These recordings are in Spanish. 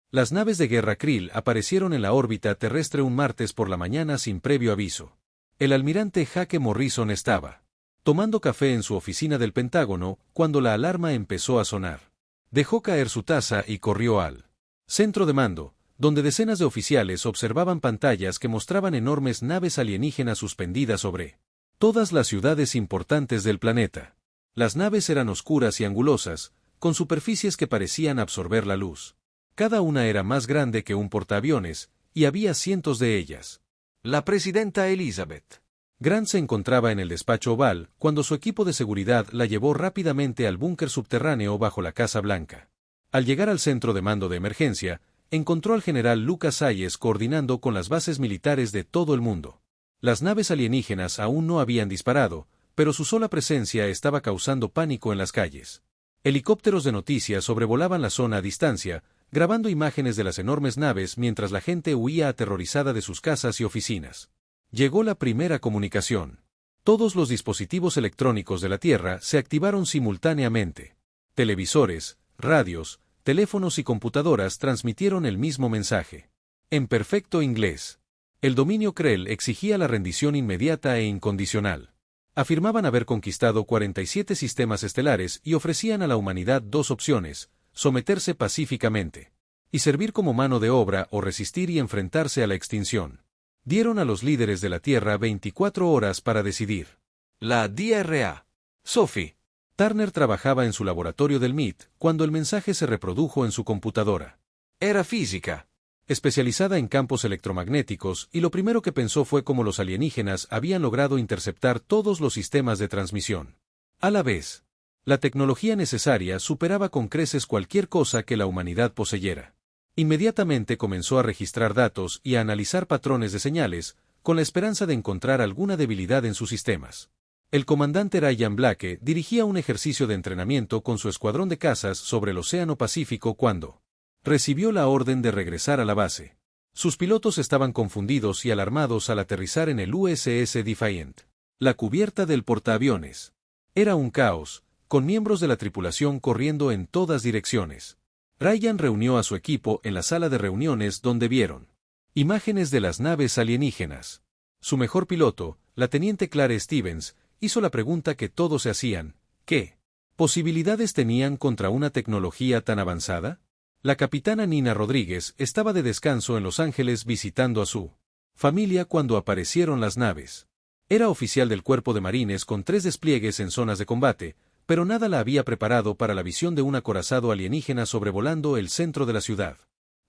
Las naves de guerra Krill aparecieron en la órbita terrestre un martes por la mañana sin previo aviso. El almirante Jake Morrison estaba tomando café en su oficina del Pentágono cuando la alarma empezó a sonar. Dejó caer su taza y corrió al centro de mando, donde decenas de oficiales observaban pantallas que mostraban enormes naves alienígenas suspendidas sobre todas las ciudades importantes del planeta. Las naves eran oscuras y angulosas, con superficies que parecían absorber la luz. Cada una era más grande que un portaaviones, y había cientos de ellas. La presidenta Elizabeth Grant se encontraba en el despacho oval cuando su equipo de seguridad la llevó rápidamente al búnker subterráneo bajo la Casa Blanca. Al llegar al centro de mando de emergencia, encontró al general Lucas Hayes coordinando con las bases militares de todo el mundo. Las naves alienígenas aún no habían disparado, pero su sola presencia estaba causando pánico en las calles. Helicópteros de noticias sobrevolaban la zona a distancia, grabando imágenes de las enormes naves mientras la gente huía aterrorizada de sus casas y oficinas. Llegó la primera comunicación. Todos los dispositivos electrónicos de la Tierra se activaron simultáneamente. Televisores, radios, teléfonos y computadoras transmitieron el mismo mensaje. En perfecto inglés. El dominio Krell exigía la rendición inmediata e incondicional. Afirmaban haber conquistado 47 sistemas estelares y ofrecían a la humanidad dos opciones: someterse pacíficamente y servir como mano de obra o resistir y enfrentarse a la extinción. Dieron a los líderes de la Tierra 24 horas para decidir. La DRA. Sophie Turner trabajaba en su laboratorio del MIT cuando el mensaje se reprodujo en su computadora. Era física, especializada en campos electromagnéticos, y lo primero que pensó fue cómo los alienígenas habían logrado interceptar todos los sistemas de transmisión. A la vez, la tecnología necesaria superaba con creces cualquier cosa que la humanidad poseyera. Inmediatamente comenzó a registrar datos y a analizar patrones de señales, con la esperanza de encontrar alguna debilidad en sus sistemas. El comandante Ryan Blake dirigía un ejercicio de entrenamiento con su escuadrón de cazas sobre el Océano Pacífico cuando recibió la orden de regresar a la base. Sus pilotos estaban confundidos y alarmados al aterrizar en el USS Defiant. La cubierta del portaaviones era un caos, con miembros de la tripulación corriendo en todas direcciones. Ryan reunió a su equipo en la sala de reuniones donde vieron imágenes de las naves alienígenas. Su mejor piloto, la teniente Clare Stevens, hizo la pregunta que todos se hacían: ¿qué posibilidades tenían contra una tecnología tan avanzada? La capitana Nina Rodríguez estaba de descanso en Los Ángeles visitando a su familia cuando aparecieron las naves. Era oficial del Cuerpo de Marines con 3 despliegues en zonas de combate, pero nada la había preparado para la visión de un acorazado alienígena sobrevolando el centro de la ciudad.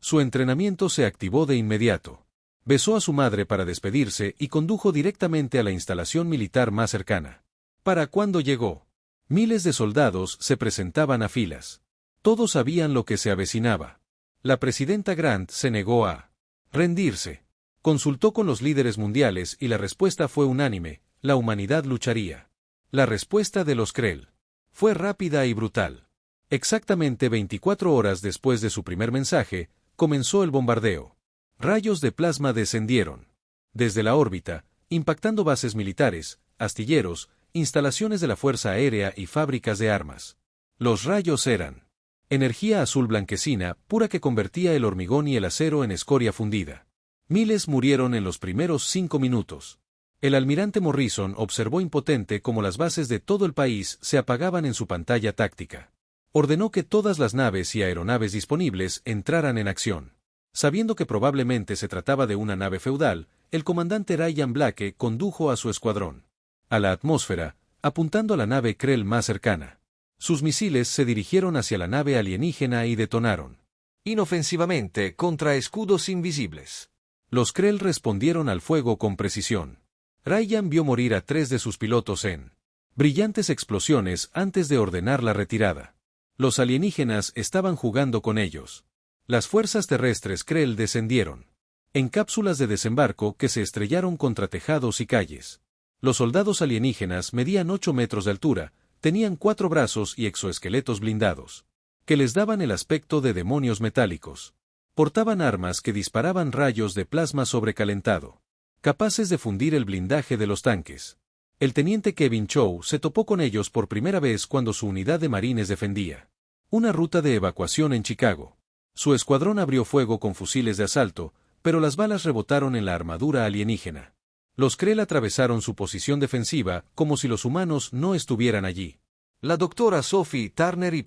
Su entrenamiento se activó de inmediato. Besó a su madre para despedirse y condujo directamente a la instalación militar más cercana. Para cuando llegó, miles de soldados se presentaban a filas. Todos sabían lo que se avecinaba. La presidenta Grant se negó a rendirse. Consultó con los líderes mundiales y la respuesta fue unánime: la humanidad lucharía. La respuesta de los Krell fue rápida y brutal. Exactamente 24 horas después de su primer mensaje, comenzó el bombardeo. Rayos de plasma descendieron desde la órbita, impactando bases militares, astilleros, instalaciones de la Fuerza Aérea y fábricas de armas. Los rayos eran energía azul blanquecina, pura, que convertía el hormigón y el acero en escoria fundida. Miles murieron en los primeros 5 minutos. El almirante Morrison observó impotente cómo las bases de todo el país se apagaban en su pantalla táctica. Ordenó que todas las naves y aeronaves disponibles entraran en acción. Sabiendo que probablemente se trataba de una nave feudal, el comandante Ryan Blake condujo a su escuadrón a la atmósfera, apuntando a la nave Krell más cercana. Sus misiles se dirigieron hacia la nave alienígena y detonaron inofensivamente contra escudos invisibles. Los Krell respondieron al fuego con precisión. Ryan vio morir a 3 de sus pilotos en brillantes explosiones antes de ordenar la retirada. Los alienígenas estaban jugando con ellos. Las fuerzas terrestres Krell descendieron en cápsulas de desembarco que se estrellaron contra tejados y calles. Los soldados alienígenas medían 8 metros de altura, tenían 4 brazos y exoesqueletos blindados, que les daban el aspecto de demonios metálicos. Portaban armas que disparaban rayos de plasma sobrecalentado, capaces de fundir el blindaje de los tanques. El teniente Kevin Chow se topó con ellos por primera vez cuando su unidad de marines defendía una ruta de evacuación en Chicago. Su escuadrón abrió fuego con fusiles de asalto, pero las balas rebotaron en la armadura alienígena. Los Krell atravesaron su posición defensiva como si los humanos no estuvieran allí. La doctora Sophie Turner Y.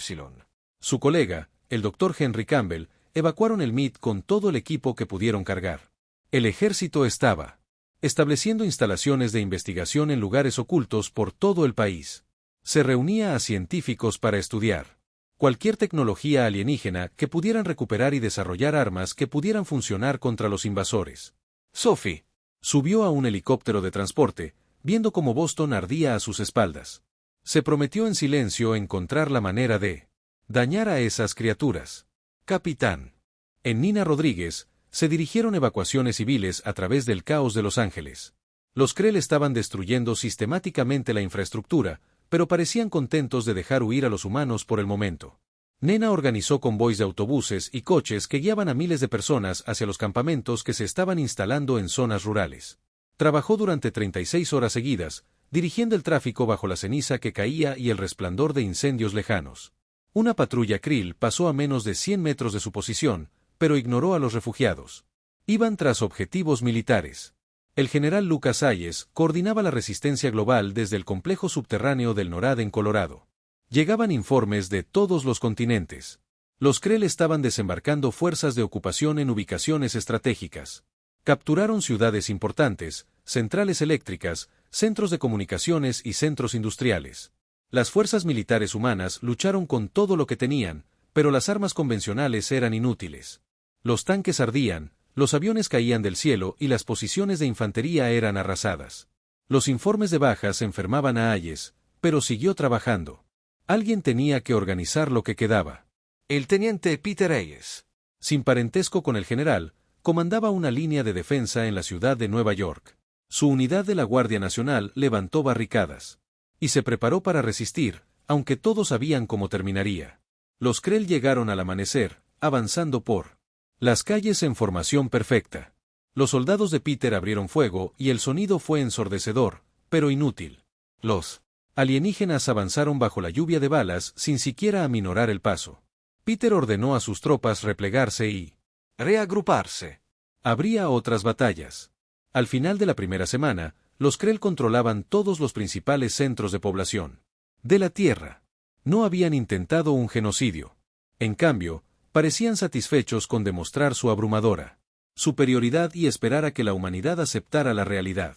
Su colega, el Dr. Henry Campbell, evacuaron el MIT con todo el equipo que pudieron cargar. El ejército estaba estableciendo instalaciones de investigación en lugares ocultos por todo el país. Se reunía a científicos para estudiar cualquier tecnología alienígena que pudieran recuperar y desarrollar armas que pudieran funcionar contra los invasores. Sophie subió a un helicóptero de transporte, viendo cómo Boston ardía a sus espaldas. Se prometió en silencio encontrar la manera de dañar a esas criaturas. Capitán. En Nina Rodríguez, se dirigieron evacuaciones civiles a través del caos de Los Ángeles. Los Krell estaban destruyendo sistemáticamente la infraestructura, pero parecían contentos de dejar huir a los humanos por el momento. Nena organizó convoys de autobuses y coches que guiaban a miles de personas hacia los campamentos que se estaban instalando en zonas rurales. Trabajó durante 36 horas seguidas, dirigiendo el tráfico bajo la ceniza que caía y el resplandor de incendios lejanos. Una patrulla Krill pasó a menos de 100 metros de su posición, pero ignoró a los refugiados. Iban tras objetivos militares. El general Lucas Hayes coordinaba la resistencia global desde el complejo subterráneo del NORAD en Colorado. Llegaban informes de todos los continentes. Los Krell estaban desembarcando fuerzas de ocupación en ubicaciones estratégicas. Capturaron ciudades importantes, centrales eléctricas, centros de comunicaciones y centros industriales. Las fuerzas militares humanas lucharon con todo lo que tenían, pero las armas convencionales eran inútiles. Los tanques ardían, los aviones caían del cielo y las posiciones de infantería eran arrasadas. Los informes de bajas enfermaban a Hayes, pero siguió trabajando. Alguien tenía que organizar lo que quedaba. El teniente Peter Hayes, sin parentesco con el general, comandaba una línea de defensa en la ciudad de Nueva York. Su unidad de la Guardia Nacional levantó barricadas. Y se preparó para resistir, aunque todos sabían cómo terminaría. Los Krell llegaron al amanecer, avanzando por las calles en formación perfecta. Los soldados de Peter abrieron fuego y el sonido fue ensordecedor, pero inútil. Los alienígenas avanzaron bajo la lluvia de balas sin siquiera aminorar el paso. Peter ordenó a sus tropas replegarse y reagruparse. Habría otras batallas. Al final de la primera semana, los Krell controlaban todos los principales centros de población de la Tierra. No habían intentado un genocidio. En cambio, parecían satisfechos con demostrar su abrumadora superioridad y esperar a que la humanidad aceptara la realidad.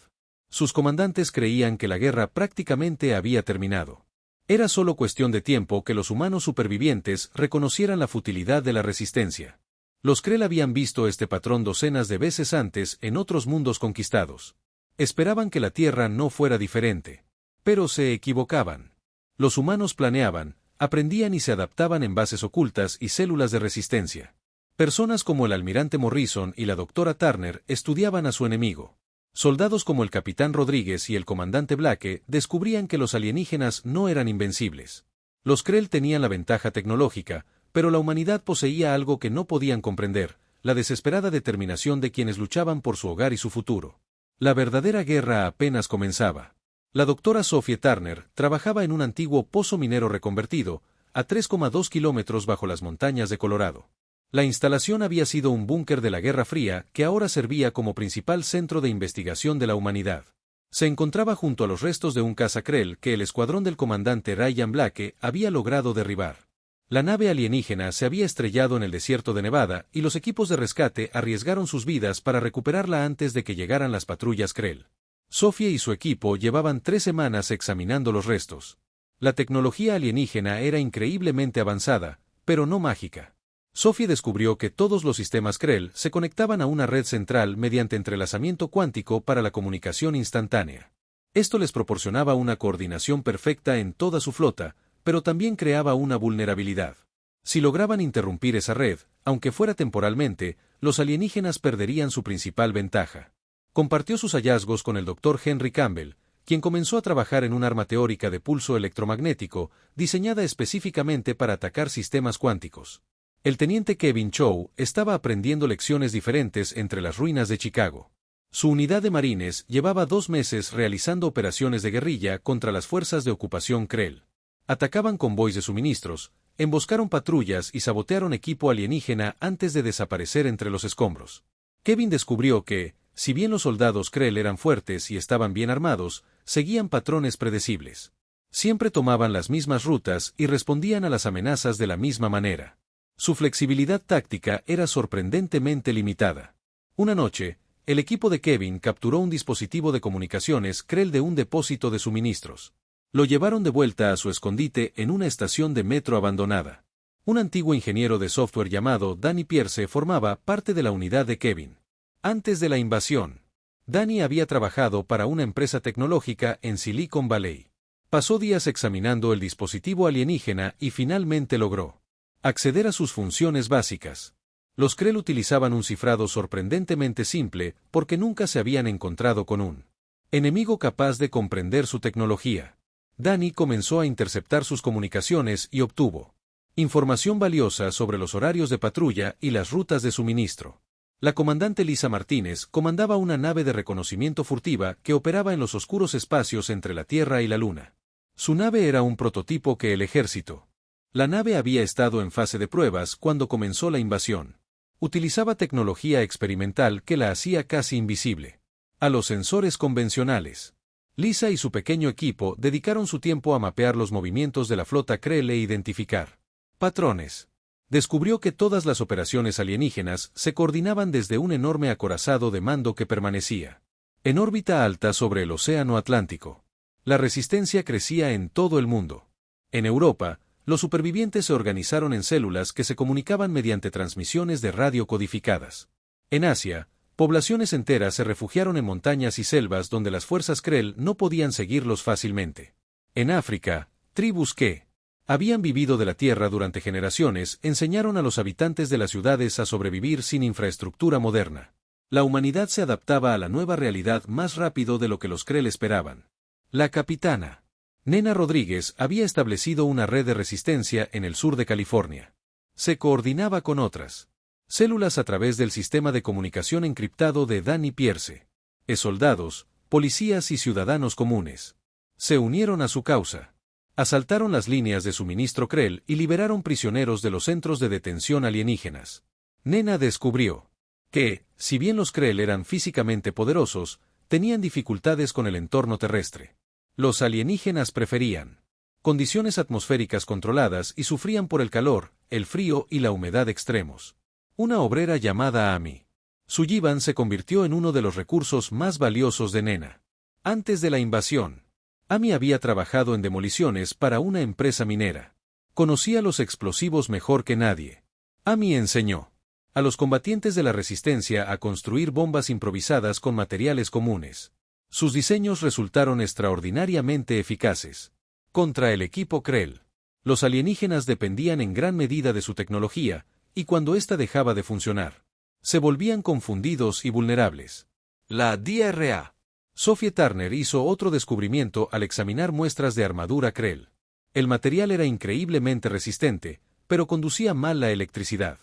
Sus comandantes creían que la guerra prácticamente había terminado. Era solo cuestión de tiempo que los humanos supervivientes reconocieran la futilidad de la resistencia. Los Krell habían visto este patrón docenas de veces antes en otros mundos conquistados. Esperaban que la Tierra no fuera diferente. Pero se equivocaban. Los humanos planeaban, aprendían y se adaptaban en bases ocultas y células de resistencia. Personas como el almirante Morrison y la doctora Turner estudiaban a su enemigo. Soldados como el capitán Rodríguez y el comandante Blake descubrían que los alienígenas no eran invencibles. Los Krell tenían la ventaja tecnológica, pero la humanidad poseía algo que no podían comprender, la desesperada determinación de quienes luchaban por su hogar y su futuro. La verdadera guerra apenas comenzaba. La doctora Sophie Turner trabajaba en un antiguo pozo minero reconvertido, a 3,2 kilómetros bajo las montañas de Colorado. La instalación había sido un búnker de la Guerra Fría que ahora servía como principal centro de investigación de la humanidad. Se encontraba junto a los restos de un caza Krell que el escuadrón del comandante Ryan Blake había logrado derribar. La nave alienígena se había estrellado en el desierto de Nevada y los equipos de rescate arriesgaron sus vidas para recuperarla antes de que llegaran las patrullas Krell. Sophie y su equipo llevaban 3 semanas examinando los restos. La tecnología alienígena era increíblemente avanzada, pero no mágica. Sophie descubrió que todos los sistemas Krell se conectaban a una red central mediante entrelazamiento cuántico para la comunicación instantánea. Esto les proporcionaba una coordinación perfecta en toda su flota, pero también creaba una vulnerabilidad. Si lograban interrumpir esa red, aunque fuera temporalmente, los alienígenas perderían su principal ventaja. Compartió sus hallazgos con el Dr. Henry Campbell, quien comenzó a trabajar en un arma teórica de pulso electromagnético, diseñada específicamente para atacar sistemas cuánticos. El teniente Kevin Chow estaba aprendiendo lecciones diferentes entre las ruinas de Chicago. Su unidad de marines llevaba 2 meses realizando operaciones de guerrilla contra las fuerzas de ocupación Krell. Atacaban convoys de suministros, emboscaron patrullas y sabotearon equipo alienígena antes de desaparecer entre los escombros. Kevin descubrió que, si bien los soldados Krell eran fuertes y estaban bien armados, seguían patrones predecibles. Siempre tomaban las mismas rutas y respondían a las amenazas de la misma manera. Su flexibilidad táctica era sorprendentemente limitada. Una noche, el equipo de Kevin capturó un dispositivo de comunicaciones Krell de un depósito de suministros. Lo llevaron de vuelta a su escondite en una estación de metro abandonada. Un antiguo ingeniero de software llamado Danny Pierce formaba parte de la unidad de Kevin. Antes de la invasión, Danny había trabajado para una empresa tecnológica en Silicon Valley. Pasó días examinando el dispositivo alienígena y finalmente logró acceder a sus funciones básicas. Los Krell utilizaban un cifrado sorprendentemente simple porque nunca se habían encontrado con un enemigo capaz de comprender su tecnología. Danny comenzó a interceptar sus comunicaciones y obtuvo información valiosa sobre los horarios de patrulla y las rutas de suministro. La comandante Lisa Martínez comandaba una nave de reconocimiento furtiva que operaba en los oscuros espacios entre la Tierra y la Luna. Su nave era un prototipo que el ejército. La nave había estado en fase de pruebas cuando comenzó la invasión. Utilizaba tecnología experimental que la hacía casi invisible a los sensores convencionales. Lisa y su pequeño equipo dedicaron su tiempo a mapear los movimientos de la flota Krell e identificar patrones. Descubrió que todas las operaciones alienígenas se coordinaban desde un enorme acorazado de mando que permanecía en órbita alta sobre el Océano Atlántico. La resistencia crecía en todo el mundo. En Europa, los supervivientes se organizaron en células que se comunicaban mediante transmisiones de radio codificadas. En Asia, poblaciones enteras se refugiaron en montañas y selvas donde las fuerzas Krell no podían seguirlos fácilmente. En África, tribus que habían vivido de la tierra durante generaciones enseñaron a los habitantes de las ciudades a sobrevivir sin infraestructura moderna. La humanidad se adaptaba a la nueva realidad más rápido de lo que los Krell esperaban. La capitana Nena Rodríguez había establecido una red de resistencia en el sur de California. Se coordinaba con otras células a través del sistema de comunicación encriptado de Danny Pierce. Soldados, policías y ciudadanos comunes se unieron a su causa. Asaltaron las líneas de suministro Krell y liberaron prisioneros de los centros de detención alienígenas. Nena descubrió que, si bien los Krell eran físicamente poderosos, tenían dificultades con el entorno terrestre. Los alienígenas preferían condiciones atmosféricas controladas y sufrían por el calor, el frío y la humedad extremos. Una obrera llamada Amy Sullivan se convirtió en uno de los recursos más valiosos de Nena. Antes de la invasión, Amy había trabajado en demoliciones para una empresa minera. Conocía los explosivos mejor que nadie. Amy enseñó a los combatientes de la resistencia a construir bombas improvisadas con materiales comunes. Sus diseños resultaron extraordinariamente eficaces. Contra el equipo Krell, los alienígenas dependían en gran medida de su tecnología, y cuando ésta dejaba de funcionar, se volvían confundidos y vulnerables. La DRA. Sophie Turner hizo otro descubrimiento al examinar muestras de armadura Krell. El material era increíblemente resistente, pero conducía mal la electricidad.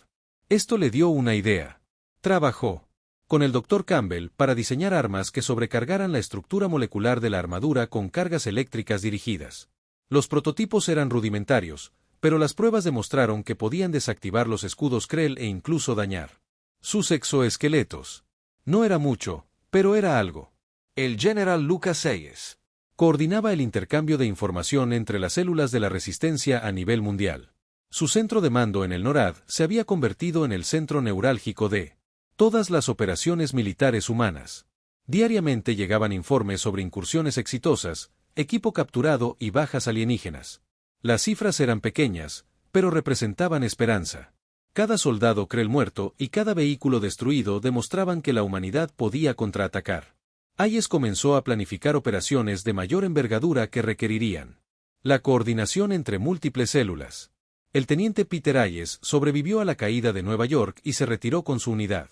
Esto le dio una idea. Trabajó con el Dr. Campbell para diseñar armas que sobrecargaran la estructura molecular de la armadura con cargas eléctricas dirigidas. Los prototipos eran rudimentarios, pero las pruebas demostraron que podían desactivar los escudos Krell e incluso dañar sus exoesqueletos. No era mucho, pero era algo. El General Lucas Hayes coordinaba el intercambio de información entre las células de la resistencia a nivel mundial. Su centro de mando en el NORAD se había convertido en el centro neurálgico de todas las operaciones militares humanas. Diariamente llegaban informes sobre incursiones exitosas, equipo capturado y bajas alienígenas. Las cifras eran pequeñas, pero representaban esperanza. Cada soldado Krell muerto y cada vehículo destruido demostraban que la humanidad podía contraatacar. Hayes comenzó a planificar operaciones de mayor envergadura que requerirían la coordinación entre múltiples células. El teniente Peter Hayes sobrevivió a la caída de Nueva York y se retiró con su unidad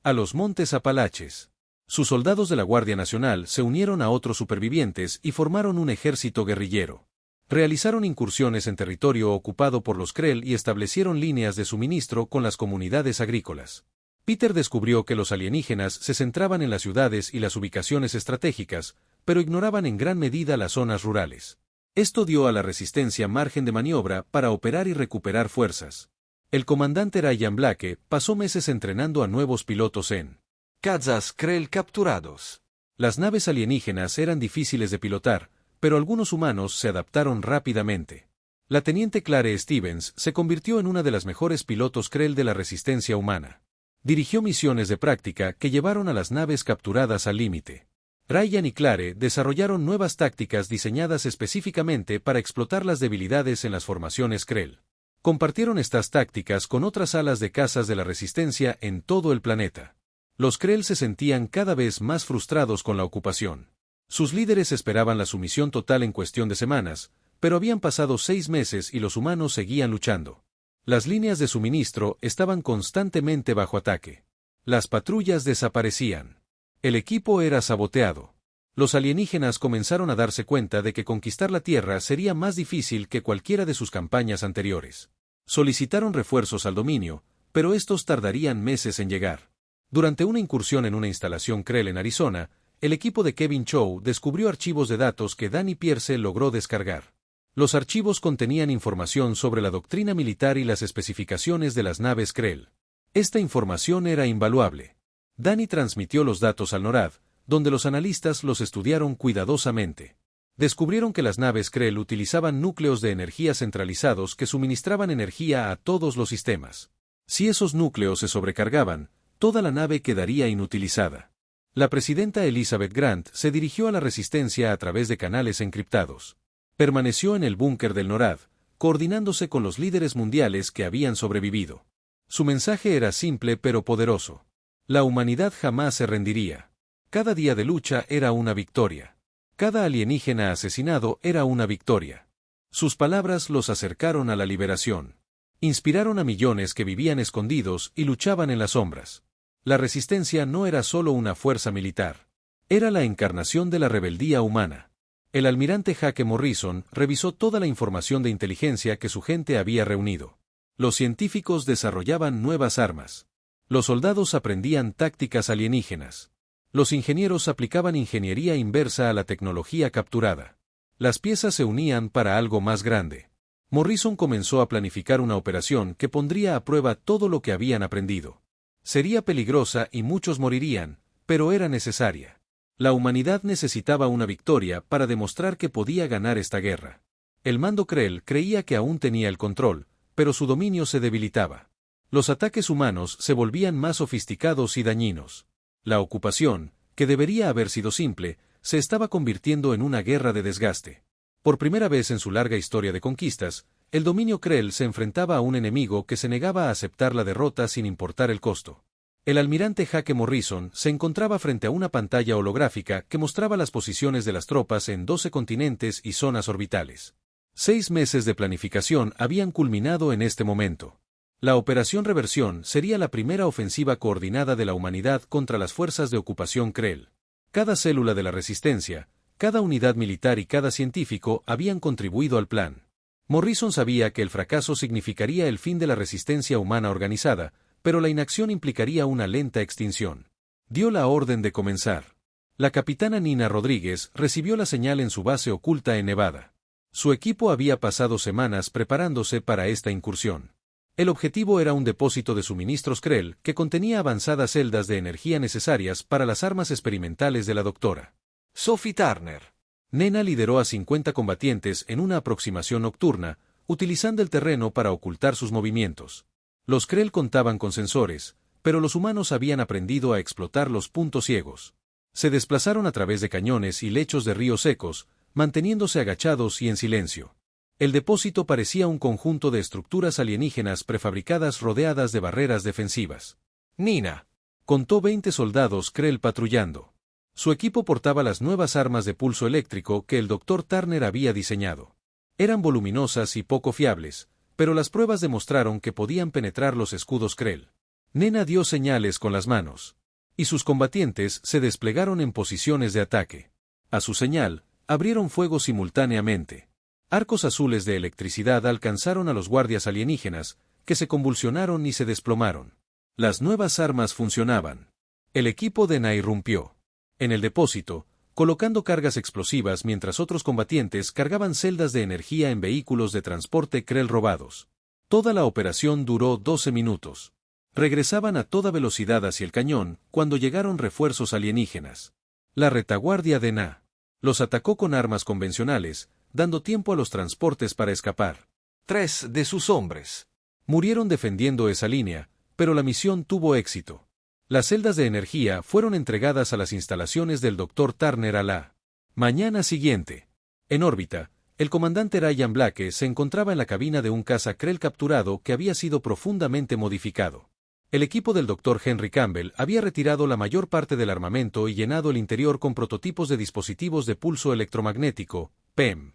a los Montes Apalaches. Sus soldados de la Guardia Nacional se unieron a otros supervivientes y formaron un ejército guerrillero. Realizaron incursiones en territorio ocupado por los Krell y establecieron líneas de suministro con las comunidades agrícolas. Peter descubrió que los alienígenas se centraban en las ciudades y las ubicaciones estratégicas, pero ignoraban en gran medida las zonas rurales. Esto dio a la resistencia margen de maniobra para operar y recuperar fuerzas. El comandante Ryan Blake pasó meses entrenando a nuevos pilotos en Kazas Krell capturados. Las naves alienígenas eran difíciles de pilotar, pero algunos humanos se adaptaron rápidamente. La teniente Clare Stevens se convirtió en una de las mejores pilotos Krell de la resistencia humana. Dirigió misiones de práctica que llevaron a las naves capturadas al límite. Ryan y Clare desarrollaron nuevas tácticas diseñadas específicamente para explotar las debilidades en las formaciones Krell. Compartieron estas tácticas con otras alas de cazas de la resistencia en todo el planeta. Los Krell se sentían cada vez más frustrados con la ocupación. Sus líderes esperaban la sumisión total en cuestión de semanas, pero habían pasado 6 meses y los humanos seguían luchando. Las líneas de suministro estaban constantemente bajo ataque. Las patrullas desaparecían. El equipo era saboteado. Los alienígenas comenzaron a darse cuenta de que conquistar la Tierra sería más difícil que cualquiera de sus campañas anteriores. Solicitaron refuerzos al dominio, pero estos tardarían meses en llegar. Durante una incursión en una instalación Krell en Arizona, el equipo de Kevin Chow descubrió archivos de datos que Danny Pierce logró descargar. Los archivos contenían información sobre la doctrina militar y las especificaciones de las naves Krell. Esta información era invaluable. Danny transmitió los datos al NORAD, donde los analistas los estudiaron cuidadosamente. Descubrieron que las naves Krell utilizaban núcleos de energía centralizados que suministraban energía a todos los sistemas. Si esos núcleos se sobrecargaban, toda la nave quedaría inutilizada. La presidenta Elizabeth Grant se dirigió a la resistencia a través de canales encriptados. Permaneció en el búnker del NORAD, coordinándose con los líderes mundiales que habían sobrevivido. Su mensaje era simple pero poderoso. La humanidad jamás se rendiría. Cada día de lucha era una victoria. Cada alienígena asesinado era una victoria. Sus palabras los acercaron a la liberación. Inspiraron a millones que vivían escondidos y luchaban en las sombras. La resistencia no era solo una fuerza militar. Era la encarnación de la rebeldía humana. El almirante Hake Morrison revisó toda la información de inteligencia que su gente había reunido. Los científicos desarrollaban nuevas armas. Los soldados aprendían tácticas alienígenas. Los ingenieros aplicaban ingeniería inversa a la tecnología capturada. Las piezas se unían para algo más grande. Morrison comenzó a planificar una operación que pondría a prueba todo lo que habían aprendido. Sería peligrosa y muchos morirían, pero era necesaria. La humanidad necesitaba una victoria para demostrar que podía ganar esta guerra. El mando Krell creía que aún tenía el control, pero su dominio se debilitaba. Los ataques humanos se volvían más sofisticados y dañinos. La ocupación, que debería haber sido simple, se estaba convirtiendo en una guerra de desgaste. Por primera vez en su larga historia de conquistas, el dominio Krell se enfrentaba a un enemigo que se negaba a aceptar la derrota sin importar el costo. El almirante Hake Morrison se encontraba frente a una pantalla holográfica que mostraba las posiciones de las tropas en 12 continentes y zonas orbitales. 6 meses de planificación habían culminado en este momento. La Operación Reversión sería la primera ofensiva coordinada de la humanidad contra las fuerzas de ocupación Krell. Cada célula de la resistencia, cada unidad militar y cada científico habían contribuido al plan. Morrison sabía que el fracaso significaría el fin de la resistencia humana organizada, pero la inacción implicaría una lenta extinción. Dio la orden de comenzar. La capitana Nina Rodríguez recibió la señal en su base oculta en Nevada. Su equipo había pasado semanas preparándose para esta incursión. El objetivo era un depósito de suministros Krell que contenía avanzadas celdas de energía necesarias para las armas experimentales de la doctora Sophie Turner. Nena lideró a 50 combatientes en una aproximación nocturna, utilizando el terreno para ocultar sus movimientos. Los Krell contaban con sensores, pero los humanos habían aprendido a explotar los puntos ciegos. Se desplazaron a través de cañones y lechos de ríos secos, manteniéndose agachados y en silencio. El depósito parecía un conjunto de estructuras alienígenas prefabricadas rodeadas de barreras defensivas. Nina Contó 20 soldados Krell patrullando. Su equipo portaba las nuevas armas de pulso eléctrico que el Dr. Turner había diseñado. Eran voluminosas y poco fiables, pero las pruebas demostraron que podían penetrar los escudos Krell. Nena dio señales con las manos. Y sus combatientes se desplegaron en posiciones de ataque. A su señal, abrieron fuego simultáneamente. Arcos azules de electricidad alcanzaron a los guardias alienígenas, que se convulsionaron y se desplomaron. Las nuevas armas funcionaban. El equipo de Na irrumpió. En el depósito, colocando cargas explosivas mientras otros combatientes cargaban celdas de energía en vehículos de transporte Krell robados. Toda la operación duró 12 minutos. Regresaban a toda velocidad hacia el cañón cuando llegaron refuerzos alienígenas. La retaguardia de Na los atacó con armas convencionales, dando tiempo a los transportes para escapar. 3 de sus hombres murieron defendiendo esa línea, pero la misión tuvo éxito. Las celdas de energía fueron entregadas a las instalaciones del Dr. Turner a la mañana siguiente. En órbita, el comandante Ryan Blake se encontraba en la cabina de un caza Krell capturado que había sido profundamente modificado. El equipo del Dr. Henry Campbell había retirado la mayor parte del armamento y llenado el interior con prototipos de dispositivos de pulso electromagnético, PEM.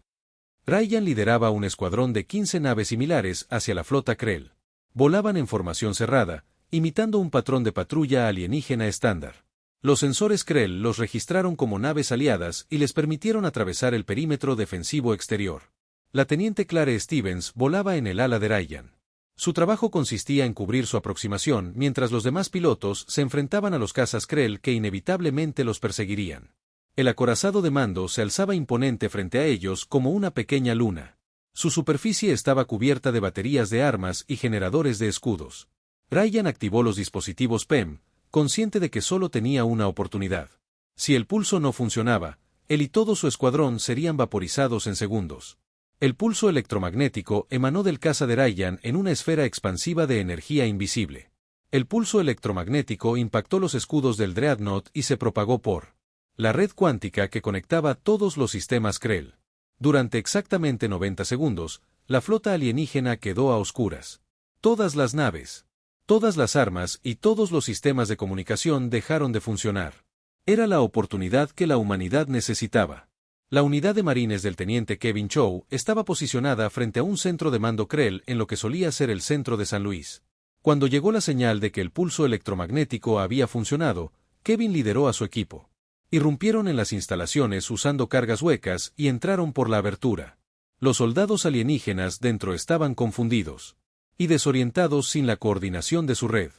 Ryan lideraba un escuadrón de 15 naves similares hacia la flota Krell. Volaban en formación cerrada, imitando un patrón de patrulla alienígena estándar. Los sensores Krell los registraron como naves aliadas y les permitieron atravesar el perímetro defensivo exterior. La teniente Clare Stevens volaba en el ala de Ryan. Su trabajo consistía en cubrir su aproximación mientras los demás pilotos se enfrentaban a los cazas Krell que inevitablemente los perseguirían. El acorazado de mando se alzaba imponente frente a ellos como una pequeña luna. Su superficie estaba cubierta de baterías de armas y generadores de escudos. Ryan activó los dispositivos PEM, consciente de que solo tenía una oportunidad. Si el pulso no funcionaba, él y todo su escuadrón serían vaporizados en segundos. El pulso electromagnético emanó del caza de Ryan en una esfera expansiva de energía invisible. El pulso electromagnético impactó los escudos del Dreadnought y se propagó por la red cuántica que conectaba todos los sistemas Krell. Durante exactamente 90 segundos, la flota alienígena quedó a oscuras. Todas las naves, todas las armas y todos los sistemas de comunicación dejaron de funcionar. Era la oportunidad que la humanidad necesitaba. La unidad de marines del teniente Kevin Chow estaba posicionada frente a un centro de mando Krell en lo que solía ser el centro de San Luis. Cuando llegó la señal de que el pulso electromagnético había funcionado, Kevin lideró a su equipo. Irrumpieron en las instalaciones usando cargas huecas y entraron por la abertura. Los soldados alienígenas dentro estaban confundidos y desorientados sin la coordinación de su red.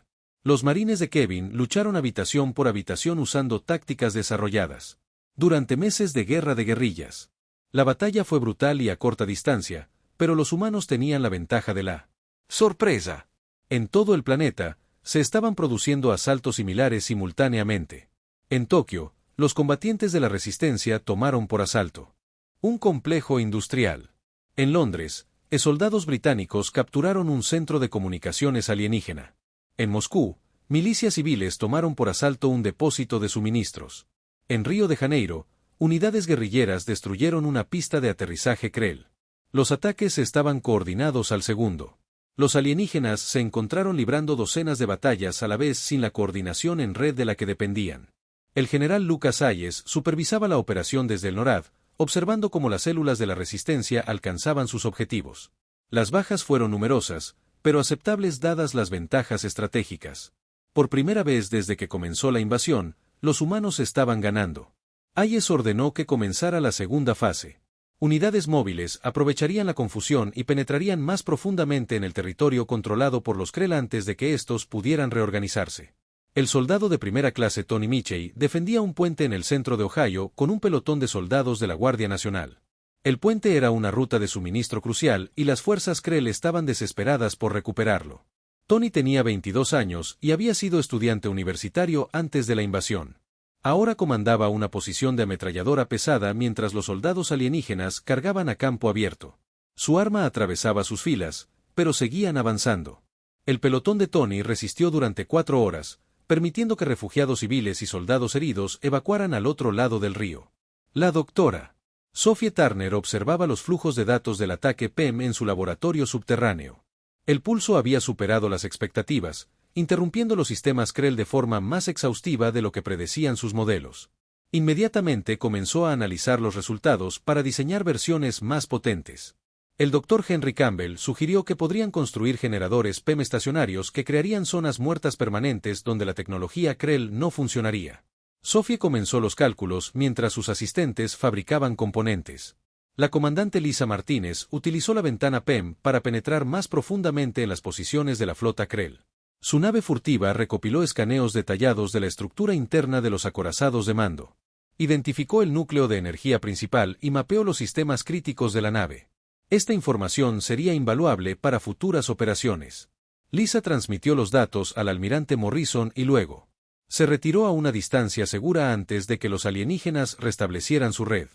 Los marines de Kevin lucharon habitación por habitación usando tácticas desarrolladas. Durante meses de guerra de guerrillas. La batalla fue brutal y a corta distancia, pero los humanos tenían la ventaja de la sorpresa. En todo el planeta, se estaban produciendo asaltos similares simultáneamente. En Tokio, los combatientes de la resistencia tomaron por asalto un complejo industrial. En Londres, soldados británicos capturaron un centro de comunicaciones alienígena. En Moscú, milicias civiles tomaron por asalto un depósito de suministros. En Río de Janeiro, unidades guerrilleras destruyeron una pista de aterrizaje Krell. Los ataques estaban coordinados al segundo. Los alienígenas se encontraron librando docenas de batallas a la vez sin la coordinación en red de la que dependían. El general Lucas Hayes supervisaba la operación desde el NORAD, observando cómo las células de la resistencia alcanzaban sus objetivos. Las bajas fueron numerosas, pero aceptables dadas las ventajas estratégicas. Por primera vez desde que comenzó la invasión, los humanos estaban ganando. Hayes ordenó que comenzara la segunda fase. Unidades móviles aprovecharían la confusión y penetrarían más profundamente en el territorio controlado por los Krell antes de que estos pudieran reorganizarse. El soldado de primera clase Tony Michey defendía un puente en el centro de Ohio con un pelotón de soldados de la Guardia Nacional. El puente era una ruta de suministro crucial y las fuerzas Krell estaban desesperadas por recuperarlo. Tony tenía 22 años y había sido estudiante universitario antes de la invasión. Ahora comandaba una posición de ametralladora pesada mientras los soldados alienígenas cargaban a campo abierto. Su arma atravesaba sus filas, pero seguían avanzando. El pelotón de Tony resistió durante 4 horas, permitiendo que refugiados civiles y soldados heridos evacuaran al otro lado del río. La doctora Sophie Turner observaba los flujos de datos del ataque PEM en su laboratorio subterráneo. El pulso había superado las expectativas, interrumpiendo los sistemas Krell de forma más exhaustiva de lo que predecían sus modelos. Inmediatamente comenzó a analizar los resultados para diseñar versiones más potentes. El Dr. Henry Campbell sugirió que podrían construir generadores PEM estacionarios que crearían zonas muertas permanentes donde la tecnología Krell no funcionaría. Sophie comenzó los cálculos mientras sus asistentes fabricaban componentes. La comandante Lisa Martínez utilizó la ventana PEM para penetrar más profundamente en las posiciones de la flota Krell. Su nave furtiva recopiló escaneos detallados de la estructura interna de los acorazados de mando. Identificó el núcleo de energía principal y mapeó los sistemas críticos de la nave. Esta información sería invaluable para futuras operaciones. Lisa transmitió los datos al almirante Morrison y luego se retiró a una distancia segura antes de que los alienígenas restablecieran su red.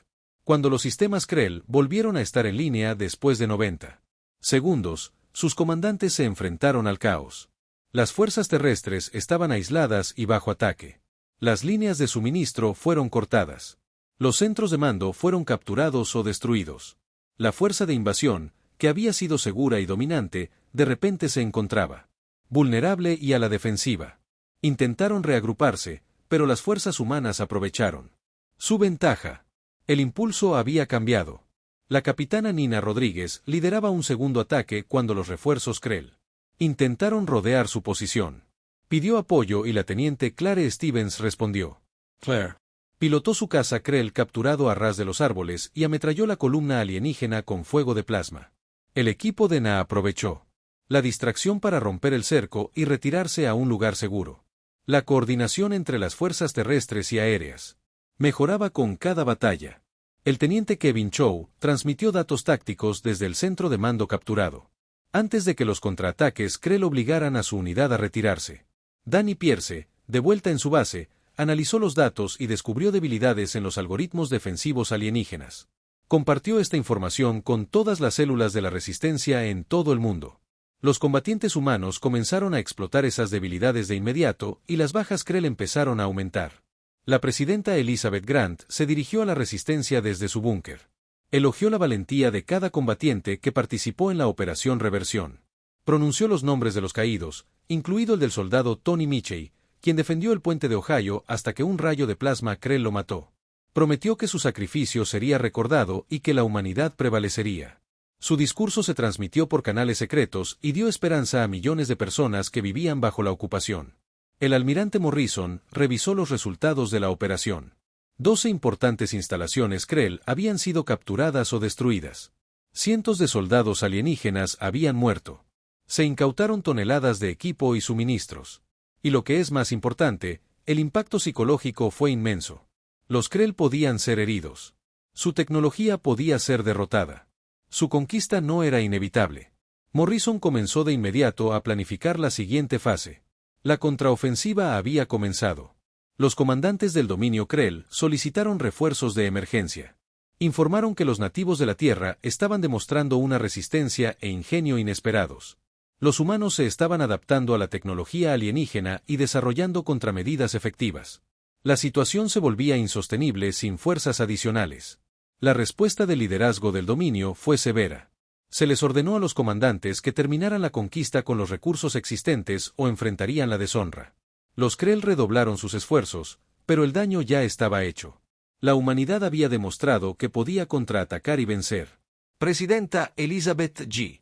Cuando los sistemas Krell volvieron a estar en línea después de 90 segundos, sus comandantes se enfrentaron al caos. Las fuerzas terrestres estaban aisladas y bajo ataque. Las líneas de suministro fueron cortadas. Los centros de mando fueron capturados o destruidos. La fuerza de invasión, que había sido segura y dominante, de repente se encontraba vulnerable y a la defensiva. Intentaron reagruparse, pero las fuerzas humanas aprovecharon su ventaja. El impulso había cambiado. La capitana Nina Rodríguez lideraba un segundo ataque cuando los refuerzos Krell intentaron rodear su posición. Pidió apoyo y la teniente Claire Stevens respondió. Claire Pilotó su caza Krell capturado a ras de los árboles y ametralló la columna alienígena con fuego de plasma. El equipo de Na aprovechó la distracción para romper el cerco y retirarse a un lugar seguro. La coordinación entre las fuerzas terrestres y aéreas mejoraba con cada batalla. El teniente Kevin Chow transmitió datos tácticos desde el centro de mando capturado. Antes de que los contraataques Krell obligaran a su unidad a retirarse. Danny Pierce, de vuelta en su base, analizó los datos y descubrió debilidades en los algoritmos defensivos alienígenas. Compartió esta información con todas las células de la resistencia en todo el mundo. Los combatientes humanos comenzaron a explotar esas debilidades de inmediato y las bajas Krell empezaron a aumentar. La presidenta Elizabeth Grant se dirigió a la resistencia desde su búnker. Elogió la valentía de cada combatiente que participó en la operación Reversión. Pronunció los nombres de los caídos, incluido el del soldado Tony Michey, quien defendió el puente de Ohio hasta que un rayo de plasma Krell lo mató. Prometió que su sacrificio sería recordado y que la humanidad prevalecería. Su discurso se transmitió por canales secretos y dio esperanza a millones de personas que vivían bajo la ocupación. El almirante Morrison revisó los resultados de la operación. 12 importantes instalaciones Krell habían sido capturadas o destruidas. Cientos de soldados alienígenas habían muerto. Se incautaron toneladas de equipo y suministros. Y lo que es más importante, el impacto psicológico fue inmenso. Los Krell podían ser heridos. Su tecnología podía ser derrotada. Su conquista no era inevitable. Morrison comenzó de inmediato a planificar la siguiente fase. La contraofensiva había comenzado. Los comandantes del dominio Krell solicitaron refuerzos de emergencia. Informaron que los nativos de la Tierra estaban demostrando una resistencia e ingenio inesperados. Los humanos se estaban adaptando a la tecnología alienígena y desarrollando contramedidas efectivas. La situación se volvía insostenible sin fuerzas adicionales. La respuesta del liderazgo del dominio fue severa. Se les ordenó a los comandantes que terminaran la conquista con los recursos existentes o enfrentarían la deshonra. Los Krell redoblaron sus esfuerzos, pero el daño ya estaba hecho. La humanidad había demostrado que podía contraatacar y vencer. Presidenta Elizabeth G.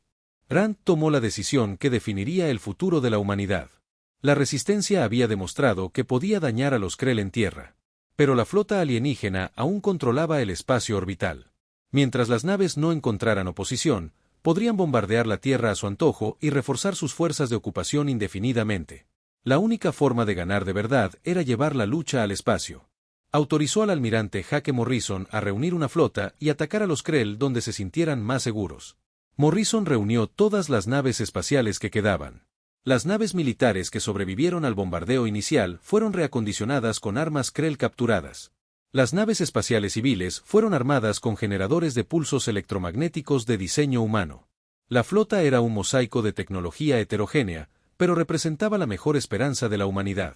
Grant tomó la decisión que definiría el futuro de la humanidad. La resistencia había demostrado que podía dañar a los Krell en tierra. Pero la flota alienígena aún controlaba el espacio orbital. Mientras las naves no encontraran oposición, podrían bombardear la Tierra a su antojo y reforzar sus fuerzas de ocupación indefinidamente. La única forma de ganar de verdad era llevar la lucha al espacio. Autorizó al almirante Jake Morrison a reunir una flota y atacar a los Krell donde se sintieran más seguros. Morrison reunió todas las naves espaciales que quedaban. Las naves militares que sobrevivieron al bombardeo inicial fueron reacondicionadas con armas Krell capturadas. Las naves espaciales civiles fueron armadas con generadores de pulsos electromagnéticos de diseño humano. La flota era un mosaico de tecnología heterogénea, pero representaba la mejor esperanza de la humanidad.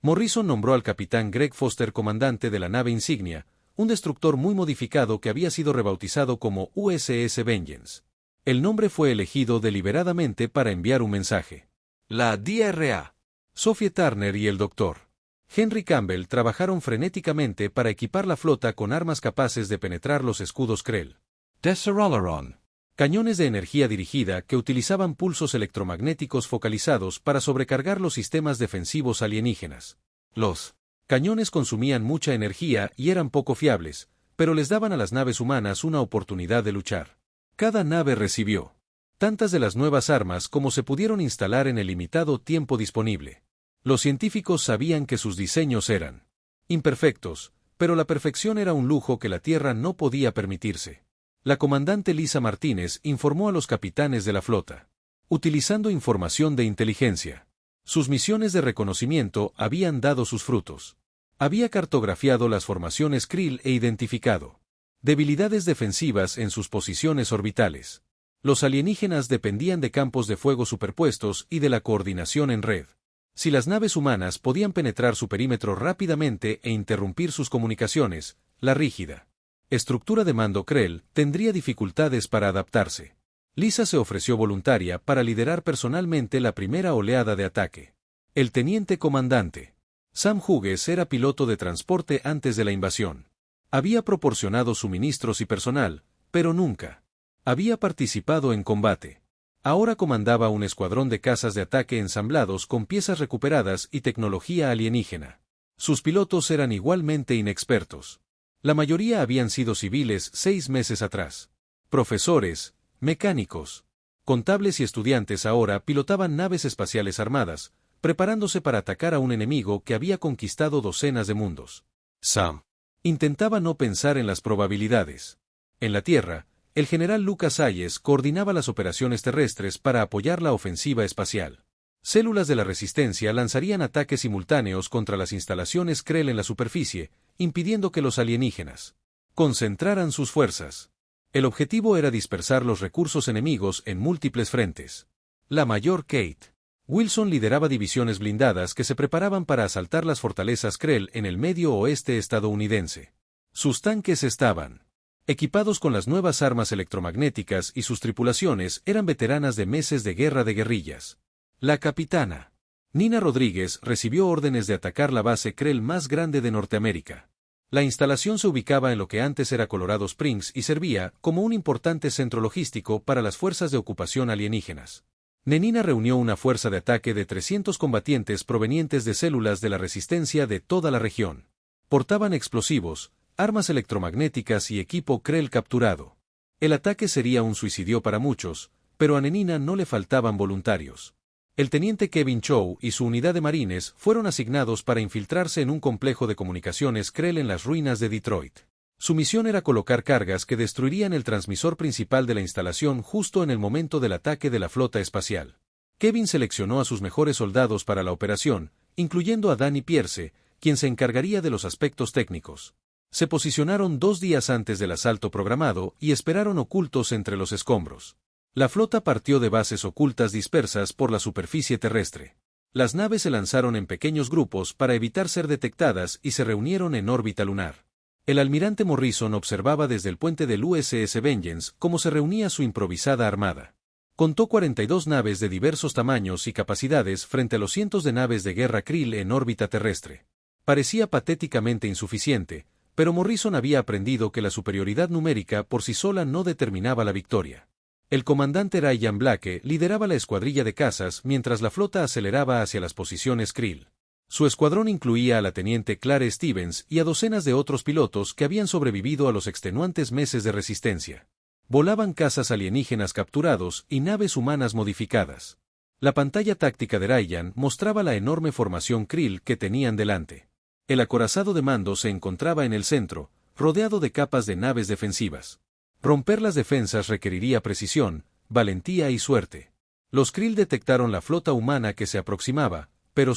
Morrison nombró al capitán Greg Foster comandante de la nave insignia, un destructor muy modificado que había sido rebautizado como USS Vengeance. El nombre fue elegido deliberadamente para enviar un mensaje. La DRA. Sophie Turner y el Dr. Henry Campbell trabajaron frenéticamente para equipar la flota con armas capaces de penetrar los escudos Krell. Desarrollaron Cañones de energía dirigida que utilizaban pulsos electromagnéticos focalizados para sobrecargar los sistemas defensivos alienígenas. Los cañones consumían mucha energía y eran poco fiables, pero les daban a las naves humanas una oportunidad de luchar. Cada nave recibió tantas de las nuevas armas como se pudieron instalar en el limitado tiempo disponible. Los científicos sabían que sus diseños eran imperfectos, pero la perfección era un lujo que la Tierra no podía permitirse. La comandante Lisa Martínez informó a los capitanes de la flota, utilizando información de inteligencia. Sus misiones de reconocimiento habían dado sus frutos. Había cartografiado las formaciones Krill e identificado debilidades defensivas en sus posiciones orbitales. Los alienígenas dependían de campos de fuego superpuestos y de la coordinación en red. Si las naves humanas podían penetrar su perímetro rápidamente e interrumpir sus comunicaciones, la rígida estructura de mando Krell tendría dificultades para adaptarse. Lisa se ofreció voluntaria para liderar personalmente la primera oleada de ataque. El teniente comandante Sam Hughes era piloto de transporte antes de la invasión. Había proporcionado suministros y personal, pero nunca había participado en combate. Ahora comandaba un escuadrón de cazas de ataque ensamblados con piezas recuperadas y tecnología alienígena. Sus pilotos eran igualmente inexpertos. La mayoría habían sido civiles 6 meses atrás. Profesores, mecánicos, contables y estudiantes ahora pilotaban naves espaciales armadas, preparándose para atacar a un enemigo que había conquistado docenas de mundos. Sam intentaba no pensar en las probabilidades. En la Tierra, el general Lucas Hayes coordinaba las operaciones terrestres para apoyar la ofensiva espacial. Células de la Resistencia lanzarían ataques simultáneos contra las instalaciones Krell en la superficie, impidiendo que los alienígenas concentraran sus fuerzas. El objetivo era dispersar los recursos enemigos en múltiples frentes. La mayor Kate Wilson lideraba divisiones blindadas que se preparaban para asaltar las fortalezas Krell en el medio oeste estadounidense. Sus tanques estaban equipados con las nuevas armas electromagnéticas y sus tripulaciones eran veteranas de meses de guerra de guerrillas. La capitana Nina Rodríguez recibió órdenes de atacar la base Krell más grande de Norteamérica. La instalación se ubicaba en lo que antes era Colorado Springs y servía como un importante centro logístico para las fuerzas de ocupación alienígenas. Nina reunió una fuerza de ataque de 300 combatientes provenientes de células de la resistencia de toda la región. Portaban explosivos, armas electromagnéticas y equipo Krell capturado. El ataque sería un suicidio para muchos, pero a Nina no le faltaban voluntarios. El teniente Kevin Chow y su unidad de marines fueron asignados para infiltrarse en un complejo de comunicaciones Krell en las ruinas de Detroit. Su misión era colocar cargas que destruirían el transmisor principal de la instalación justo en el momento del ataque de la flota espacial. Kevin seleccionó a sus mejores soldados para la operación, incluyendo a Danny Pierce, quien se encargaría de los aspectos técnicos. Se posicionaron 2 días antes del asalto programado y esperaron ocultos entre los escombros. La flota partió de bases ocultas dispersas por la superficie terrestre. Las naves se lanzaron en pequeños grupos para evitar ser detectadas y se reunieron en órbita lunar. El almirante Morrison observaba desde el puente del USS Vengeance cómo se reunía su improvisada armada. Contó 42 naves de diversos tamaños y capacidades frente a los cientos de naves de guerra Krill en órbita terrestre. Parecía patéticamente insuficiente, pero Morrison había aprendido que la superioridad numérica por sí sola no determinaba la victoria. El comandante Ryan Blake lideraba la escuadrilla de cazas mientras la flota aceleraba hacia las posiciones Krill. Su escuadrón incluía a la teniente Clare Stevens y a docenas de otros pilotos que habían sobrevivido a los extenuantes meses de resistencia. Volaban cazas alienígenas capturados y naves humanas modificadas. La pantalla táctica de Ryan mostraba la enorme formación Krill que tenían delante. El acorazado de mando se encontraba en el centro, rodeado de capas de naves defensivas. Romper las defensas requeriría precisión, valentía y suerte. Los Krill detectaron la flota humana que se aproximaba, pero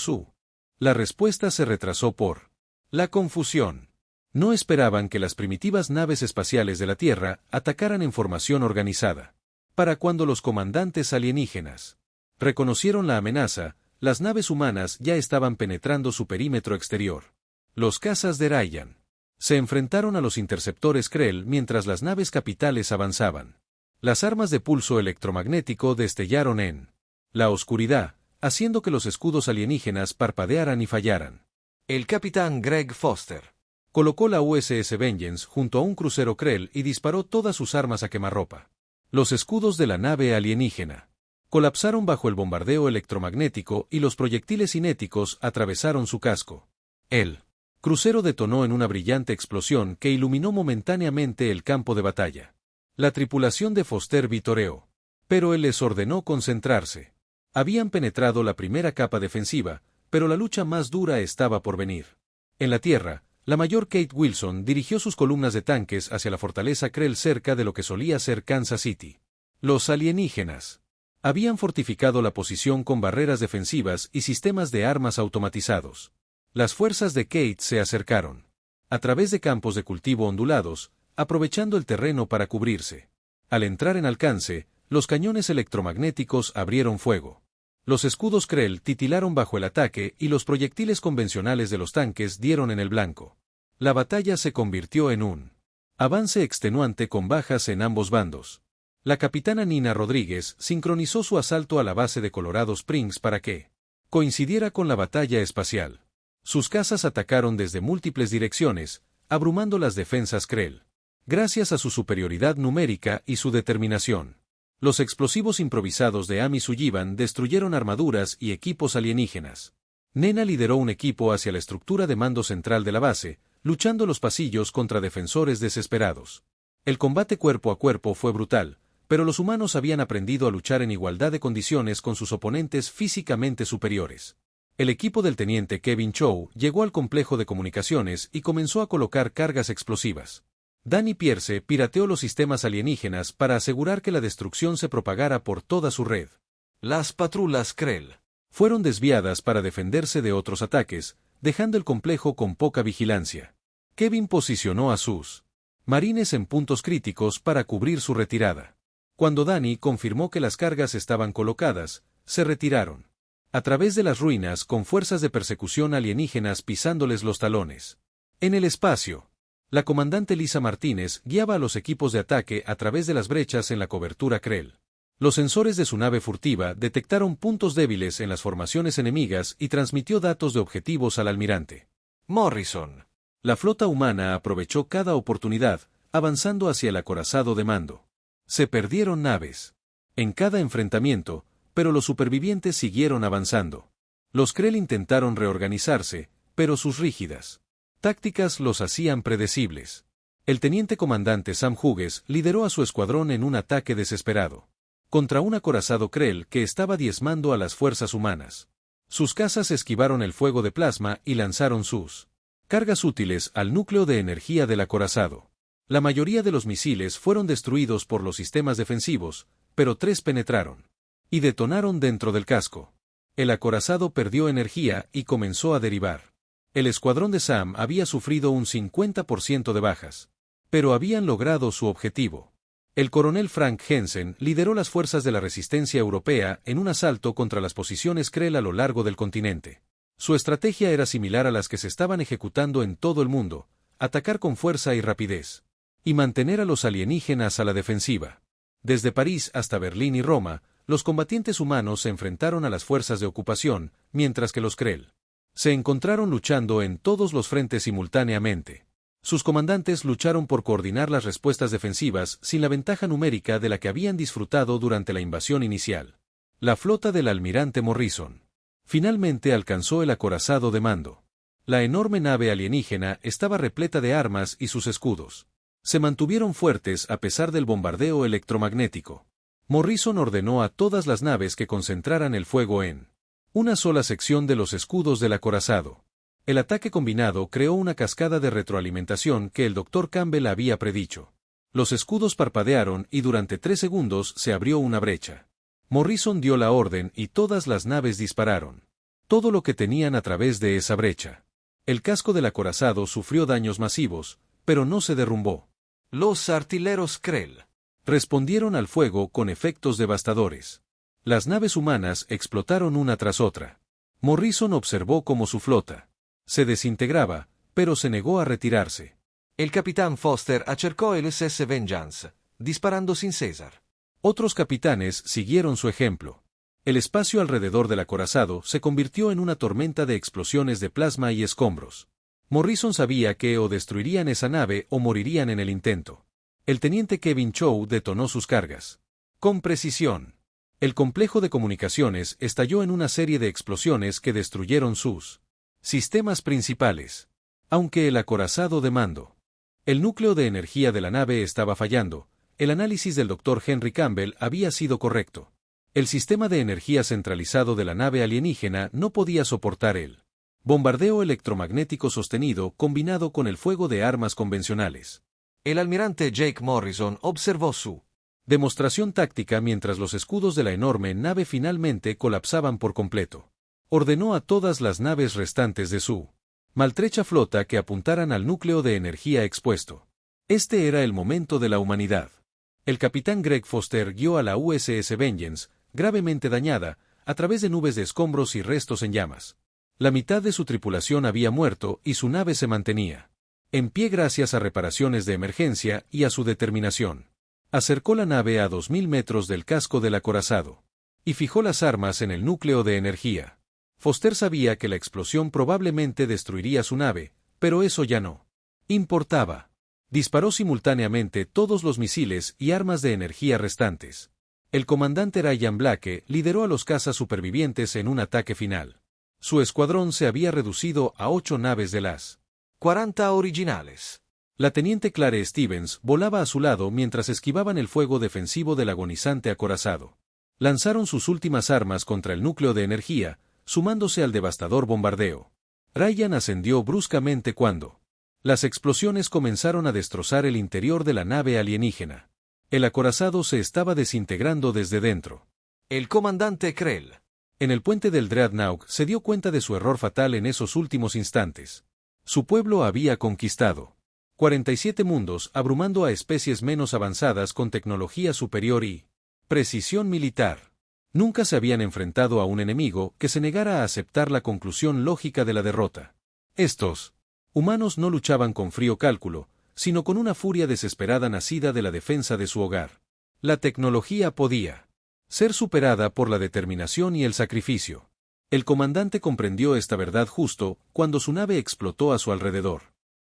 la respuesta se retrasó por la confusión. No esperaban que las primitivas naves espaciales de la Tierra atacaran en formación organizada. Para cuando los comandantes alienígenas reconocieron la amenaza, las naves humanas ya estaban penetrando su perímetro exterior. Los cazas de Ryan se enfrentaron a los interceptores Krell mientras las naves capitales avanzaban. Las armas de pulso electromagnético destellaron en la oscuridad, haciendo que los escudos alienígenas parpadearan y fallaran. El capitán Greg Foster colocó la USS Vengeance junto a un crucero Krell y disparó todas sus armas a quemarropa. Los escudos de la nave alienígena colapsaron bajo el bombardeo electromagnético y los proyectiles cinéticos atravesaron su casco. El crucero detonó en una brillante explosión que iluminó momentáneamente el campo de batalla. La tripulación de Foster vitoreó, pero él les ordenó concentrarse. Habían penetrado la primera capa defensiva, pero la lucha más dura estaba por venir. En la Tierra, La mayor Kate Wilson dirigió sus columnas de tanques hacia la fortaleza Krell cerca de lo que solía ser Kansas City. Los alienígenas habían fortificado la posición con barreras defensivas y sistemas de armas automatizados. Las fuerzas de Kate se acercaron a través de campos de cultivo ondulados, aprovechando el terreno para cubrirse. Al entrar en alcance, los cañones electromagnéticos abrieron fuego. Los escudos Krell titilaron bajo el ataque y los proyectiles convencionales de los tanques dieron en el blanco. La batalla se convirtió en un avance extenuante con bajas en ambos bandos. La capitana Nina Rodríguez sincronizó su asalto a la base de Colorado Springs para que coincidiera con la batalla espacial. Sus cazas atacaron desde múltiples direcciones, abrumando las defensas Krell. Gracias a su superioridad numérica y su determinación, los explosivos improvisados de Amy Sullivan destruyeron armaduras y equipos alienígenas. Nena lideró un equipo hacia la estructura de mando central de la base, luchando los pasillos contra defensores desesperados. El combate cuerpo a cuerpo fue brutal, pero los humanos habían aprendido a luchar en igualdad de condiciones con sus oponentes físicamente superiores. El equipo del teniente Kevin Chow llegó al complejo de comunicaciones y comenzó a colocar cargas explosivas. Danny Pierce pirateó los sistemas alienígenas para asegurar que la destrucción se propagara por toda su red. Las patrullas Krell fueron desviadas para defenderse de otros ataques, dejando el complejo con poca vigilancia. Kevin posicionó a sus marines en puntos críticos para cubrir su retirada. Cuando Danny confirmó que las cargas estaban colocadas, se retiraron a través de las ruinas con fuerzas de persecución alienígenas pisándoles los talones. En el espacio, la comandante Lisa Martínez guiaba a los equipos de ataque a través de las brechas en la cobertura Krell. Los sensores de su nave furtiva detectaron puntos débiles en las formaciones enemigas y transmitió datos de objetivos al almirante Morrison. La flota humana aprovechó cada oportunidad, avanzando hacia el acorazado de mando. Se perdieron naves en cada enfrentamiento, pero los supervivientes siguieron avanzando. Los Krell intentaron reorganizarse, pero sus rígidas tácticas los hacían predecibles. El teniente comandante Sam Hughes lideró a su escuadrón en un ataque desesperado contra un acorazado Krell que estaba diezmando a las fuerzas humanas. Sus cazas esquivaron el fuego de plasma y lanzaron sus cargas útiles al núcleo de energía del acorazado. La mayoría de los misiles fueron destruidos por los sistemas defensivos, pero 3 penetraron y detonaron dentro del casco. El acorazado perdió energía y comenzó a derivar. El escuadrón de Sam había sufrido un 50% de bajas, pero habían logrado su objetivo. El coronel Frank Jensen lideró las fuerzas de la resistencia europea en un asalto contra las posiciones Krell a lo largo del continente. Su estrategia era similar a las que se estaban ejecutando en todo el mundo: atacar con fuerza y rapidez, y mantener a los alienígenas a la defensiva. Desde París hasta Berlín y Roma, los combatientes humanos se enfrentaron a las fuerzas de ocupación, mientras que los Krell se encontraron luchando en todos los frentes simultáneamente. Sus comandantes lucharon por coordinar las respuestas defensivas sin la ventaja numérica de la que habían disfrutado durante la invasión inicial. La flota del almirante Morrison finalmente alcanzó el acorazado de mando. La enorme nave alienígena estaba repleta de armas y sus escudos se mantuvieron fuertes a pesar del bombardeo electromagnético. Morrison ordenó a todas las naves que concentraran el fuego en una sola sección de los escudos del acorazado. El ataque combinado creó una cascada de retroalimentación que el Dr. Campbell había predicho. Los escudos parpadearon y durante 3 segundos se abrió una brecha. Morrison dio la orden y todas las naves dispararon todo lo que tenían a través de esa brecha. El casco del acorazado sufrió daños masivos, pero no se derrumbó. Los artilleros Krell respondieron al fuego con efectos devastadores. Las naves humanas explotaron una tras otra. Morrison observó cómo su flota se desintegraba, pero se negó a retirarse. El capitán Foster acercó el SS Vengeance, disparando sin cesar. Otros capitanes siguieron su ejemplo. El espacio alrededor del acorazado se convirtió en una tormenta de explosiones de plasma y escombros. Morrison sabía que o destruirían esa nave o morirían en el intento. El teniente Kevin Chow detonó sus cargas con precisión. El complejo de comunicaciones estalló en una serie de explosiones que destruyeron sus sistemas principales. Aunque el acorazado de mando, el núcleo de energía de la nave estaba fallando, el análisis del Dr. Henry Campbell había sido correcto. El sistema de energía centralizado de la nave alienígena no podía soportar el Bombardeo electromagnético sostenido combinado con el fuego de armas convencionales. El almirante Jake Morrison observó su Demostración táctica mientras los escudos de la enorme nave finalmente colapsaban por completo. Ordenó a todas las naves restantes de su maltrecha flota que apuntaran al núcleo de energía expuesto. Este era el momento de la humanidad. El capitán Greg Foster guió a la USS Vengeance, gravemente dañada, a través de nubes de escombros y restos en llamas. La mitad de su tripulación había muerto y su nave se mantenía en pie gracias a reparaciones de emergencia y a su determinación. Acercó la nave a 2000 metros del casco del acorazado y fijó las armas en el núcleo de energía. Foster sabía que la explosión probablemente destruiría su nave, pero eso ya no importaba. Disparó simultáneamente todos los misiles y armas de energía restantes. El comandante Ryan Blake lideró a los cazas supervivientes en un ataque final. Su escuadrón se había reducido a 8 naves de las 40 originales. La teniente Clare Stevens volaba a su lado mientras esquivaban el fuego defensivo del agonizante acorazado. Lanzaron sus últimas armas contra el núcleo de energía, sumándose al devastador bombardeo. Ryan ascendió bruscamente cuando las explosiones comenzaron a destrozar el interior de la nave alienígena. El acorazado se estaba desintegrando desde dentro. El comandante Krell. En el puente del Dreadnought se dio cuenta de su error fatal en esos últimos instantes. Su pueblo había conquistado 47 mundos, abrumando a especies menos avanzadas con tecnología superior y precisión militar. Nunca se habían enfrentado a un enemigo que se negara a aceptar la conclusión lógica de la derrota. Estos humanos no luchaban con frío cálculo, sino con una furia desesperada nacida de la defensa de su hogar. La tecnología podía ser superada por la determinación y el sacrificio. El comandante comprendió esta verdad justo cuando su nave explotó a su alrededor.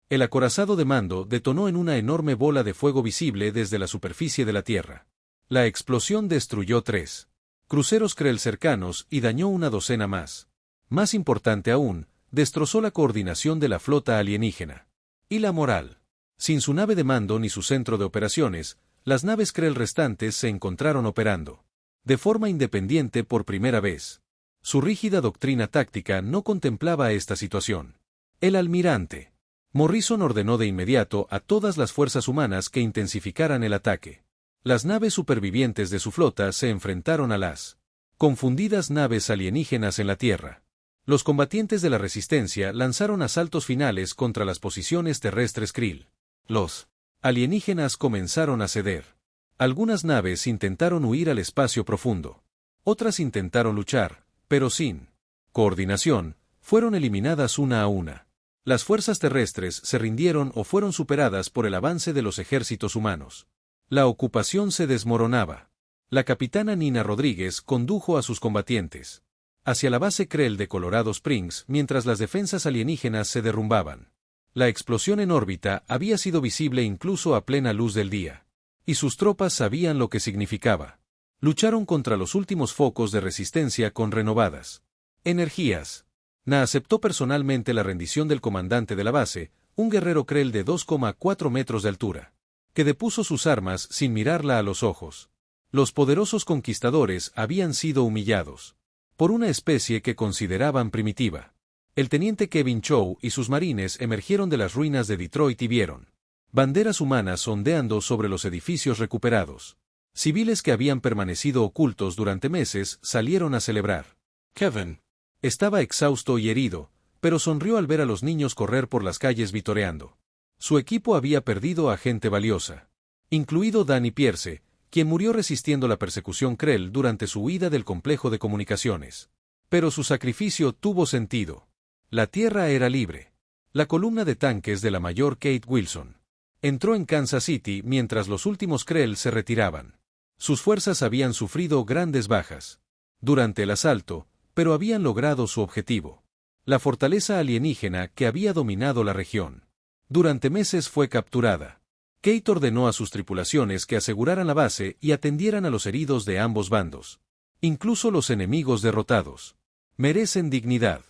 El acorazado de mando detonó en una enorme bola de fuego visible desde la superficie de la Tierra. La explosión destruyó 3 cruceros Krell cercanos y dañó una docena más. Más importante aún, destrozó la coordinación de la flota alienígena. Y la moral. Sin su nave de mando ni su centro de operaciones, las naves Krell restantes se encontraron operando de forma independiente por primera vez. Su rígida doctrina táctica no contemplaba esta situación. El almirante Morrison ordenó de inmediato a todas las fuerzas humanas que intensificaran el ataque. Las naves supervivientes de su flota se enfrentaron a las confundidas naves alienígenas en la Tierra. Los combatientes de la Resistencia lanzaron asaltos finales contra las posiciones terrestres Krill. Los alienígenas comenzaron a ceder. Algunas naves intentaron huir al espacio profundo. Otras intentaron luchar, pero sin coordinación, fueron eliminadas una a una. Las fuerzas terrestres se rindieron o fueron superadas por el avance de los ejércitos humanos. La ocupación se desmoronaba. La capitana Nina Rodríguez condujo a sus combatientes hacia la base Krell de Colorado Springs mientras las defensas alienígenas se derrumbaban. La explosión en órbita había sido visible incluso a plena luz del día. Y sus tropas sabían lo que significaba. Lucharon contra los últimos focos de resistencia con renovadas energías. Na aceptó personalmente la rendición del comandante de la base, un guerrero Krell de 2,4 metros de altura, que depuso sus armas sin mirarla a los ojos. Los poderosos conquistadores habían sido humillados por una especie que consideraban primitiva. El teniente Kevin Chow y sus marines emergieron de las ruinas de Detroit y vieron banderas humanas ondeando sobre los edificios recuperados. Civiles que habían permanecido ocultos durante meses salieron a celebrar. Kevin estaba exhausto y herido, pero sonrió al ver a los niños correr por las calles vitoreando. Su equipo había perdido a gente valiosa, incluido Danny Pierce, quien murió resistiendo la persecución Krell durante su huida del complejo de comunicaciones. Pero su sacrificio tuvo sentido. La tierra era libre. La columna de tanques de la mayor Kate Wilson entró en Kansas City mientras los últimos Krell se retiraban. Sus fuerzas habían sufrido grandes bajas durante el asalto, pero habían logrado su objetivo. La fortaleza alienígena que había dominado la región durante meses fue capturada. Kate ordenó a sus tripulaciones que aseguraran la base y atendieran a los heridos de ambos bandos. Incluso los enemigos derrotados merecen dignidad.